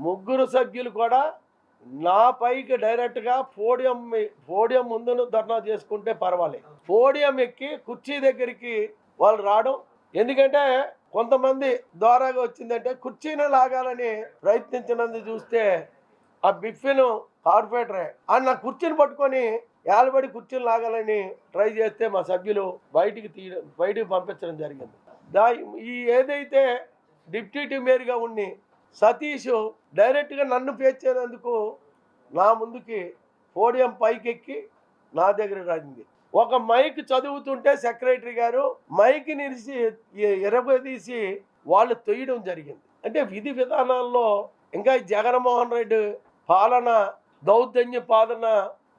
ముగ్గురు సభ్యులు కూడా నా పైకి డైరెక్ట్గా పోడియం ముందును ధర్నా చేసుకుంటే పర్వాలేదు. పోడియం ఎక్కి కుర్చీ దగ్గరికి వాళ్ళు రావడం, ఎందుకంటే కొంతమంది ద్వారాగా వచ్చిందంటే కుర్చీని లాగాలని ప్రయత్నించినందుకు చూస్తే ఆ బిఫిన్ కార్పొరేటరే అని నా కుర్చీని పట్టుకొని ఏలబడి కుర్చీని లాగాలని ట్రై చేస్తే మా సభ్యులు బయటికి పంపించడం జరిగింది. ఈ ఏదైతే డిప్యూటీ మేయర్గా ఉండి సతీష్ డైరెక్ట్గా నన్ను ఫేస్ చేసేందుకు నా ముందుకి పోడియం పైకెక్కి నా దగ్గర రాయింది. ఒక మైక్ చదువుతుంటే సెక్రటరీ గారు మైక్ నిలిచి ఎరగదీసి వాళ్ళు తొయ్యడం జరిగింది. అంటే విధి విధానాల్లో ఇంకా జగన్మోహన్ రెడ్డి పాలన దౌర్జన్య పాలన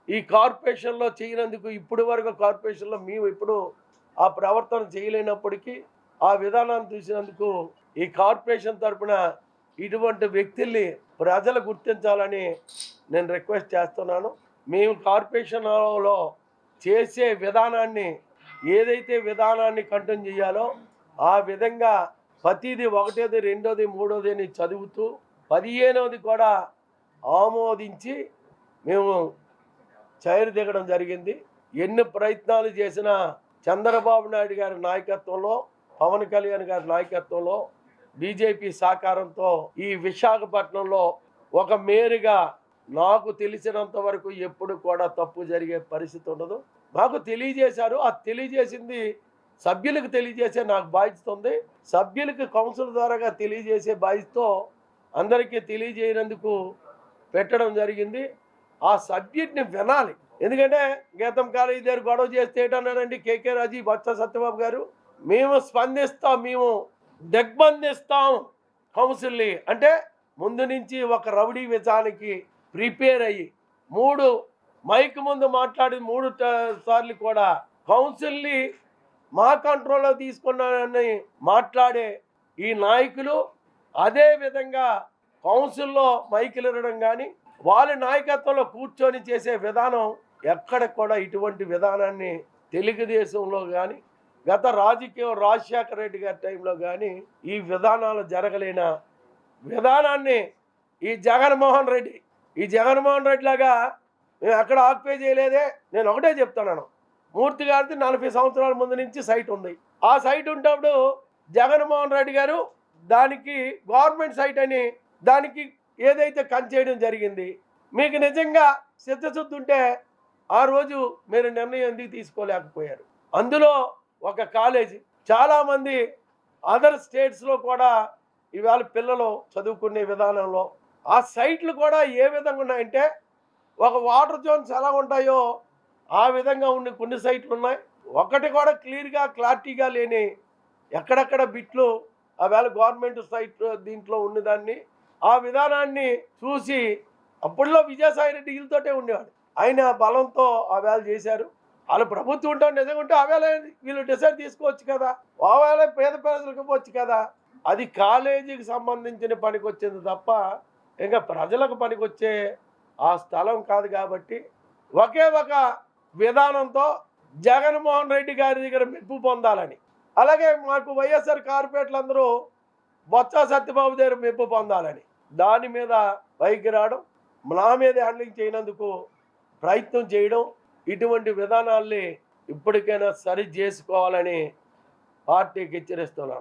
ఈ కార్పొరేషన్లో చేయనందుకు ఇప్పటి వరకు కార్పొరేషన్లో మేము ఇప్పుడు ఆ ప్రవర్తన చేయలేనప్పటికీ ఆ విధానాన్ని చూసినందుకు ఈ కార్పొరేషన్ తరఫున ఇటువంటి వ్యక్తుల్ని ప్రజలు గుర్తించాలని నేను రిక్వెస్ట్ చేస్తున్నాను. మేము కార్పొరేషన్లో చేసే విధానాన్ని ఏదైతే విధానాన్ని కంటిన్యూ చేయాలో ఆ విధంగా ప్రతిదీ 1ది 2ది 3ది అని చదువుతూ 15వది కూడా ఆమోదించి మేము చైర్ దిగడం జరిగింది. ఎన్ని ప్రయత్నాలు చేసినా చంద్రబాబు నాయుడు గారి నాయకత్వంలో, పవన్ కళ్యాణ్ గారి నాయకత్వంలో, బీజేపీ సహకారంతో ఈ విశాఖపట్నంలో ఒక మేయర్గా నాకు తెలిసినంత వరకు ఎప్పుడు కూడా తప్పు జరిగే పరిస్థితి ఉండదు. నాకు తెలియజేశారు, ఆ తెలియజేసింది సభ్యులకు తెలియజేసే నాకు బాధ్యత ఉంది. సభ్యులకు కౌన్సిల్ ద్వారాగా తెలియజేసే బాధ్యతతో అందరికీ తెలియజేయనందుకు పెట్టడం జరిగింది. ఆ సబ్జెక్ట్ని వినాలి. ఎందుకంటే గీతం కాలేజీ దగ్గర గొడవ చేస్తే ఏంటన్నారండి కేకే రాజు, బొత్స సత్యబాబు గారు, మేము స్పందిస్తాం, మేము దిగ్బంధిస్తాం కౌన్సిల్ని అంటే ముందు నుంచి ఒక రౌడీ విధానానికి ప్రిపేర్ అయ్యి 3 మైక్ ముందు మాట్లాడి 3 సార్లు కూడా కౌన్సిల్ని మా కంట్రోల్లో తీసుకున్నానని మాట్లాడే ఈ నాయకులు అదే విధంగా కౌన్సిల్లో మైకులు ఇవ్వడం కానీ వాళ్ళ నాయకత్వంలో కూర్చొని చేసే విధానం ఎక్కడ కూడా ఇటువంటి విధానాన్ని తెలుగుదేశంలో కానీ గత రాజశేఖర రెడ్డి గారి టైంలో కానీ ఈ విధానాలు జరగలేన విధానాన్ని ఈ జగన్మోహన్ రెడ్డి లాగా మేము ఎక్కడ ఆక్యుపై చేయలేదే. నేను ఒకటే చెప్తున్నాను, మూర్తి గారిది 40 సంవత్సరాల ముందు నుంచి సైట్ ఉంది. ఆ సైట్ ఉన్నప్పుడు జగన్మోహన్ రెడ్డి గారు దానికి గవర్నమెంట్ సైట్ అని దానికి ఏదైతే కంచేయడం జరిగింది. మీకు నిజంగా చిత్తశుద్ధి ఉంటే ఆ రోజు మీరు నిర్ణయం ఎందుకు తీసుకోలేకపోయారు? అందులో ఒక కాలేజీ, చాలామంది అదర్ స్టేట్స్లో కూడా ఇవాళ పిల్లలు చదువుకునే విధానంలో ఆ సైట్లు కూడా ఏ విధంగా ఉన్నాయంటే ఒక వాటర్ జోన్స్ ఎలా ఉంటాయో ఆ విధంగా ఉన్న కొన్ని సైట్లు ఉన్నాయి. ఒకటి కూడా క్లారిటీగా లేని ఎక్కడెక్కడ బిట్లు ఆవేళ గవర్నమెంట్ సైట్ దీంట్లో ఉన్నదాన్ని ఆ విధానాన్ని చూసి అప్పుడులో విజయసాయి రెడ్డి వీళ్ళతోటే ఉండేవాడు. ఆయన బలంతో ఆవేళ చేశారు. వాళ్ళు ప్రభుత్వం ఉంటాం నిజంగా ఉంటే ఆవేళ వీళ్ళు డిసైడ్ తీసుకోవచ్చు కదా, ఆవేళ పేద ప్రజలకు ఇవ్వచ్చు కదా. అది కాలేజీకి సంబంధించిన పనికి వచ్చింది తప్ప ఇంకా ప్రజలకు పనికొచ్చే ఆ స్థలం కాదు. కాబట్టి ఒకే ఒక విధానంతో జగన్మోహన్ రెడ్డి గారి దగ్గర మెప్పు పొందాలని, అలాగే మాకు వైఎస్ఆర్ కార్పొరేట్లు అందరూ బొత్స సత్యబాబు దగ్గర మెప్పు పొందాలని దాని మీద పైకి రావడం, నా మీద హ్యాండ్లింగ్ చేయనందుకు ప్రయత్నం చేయడం, ఇటువంటి విధానాల్ని ఇప్పటికైనా సరి చేసుకోవాలని పార్టీకి హెచ్చరిస్తున్నాను.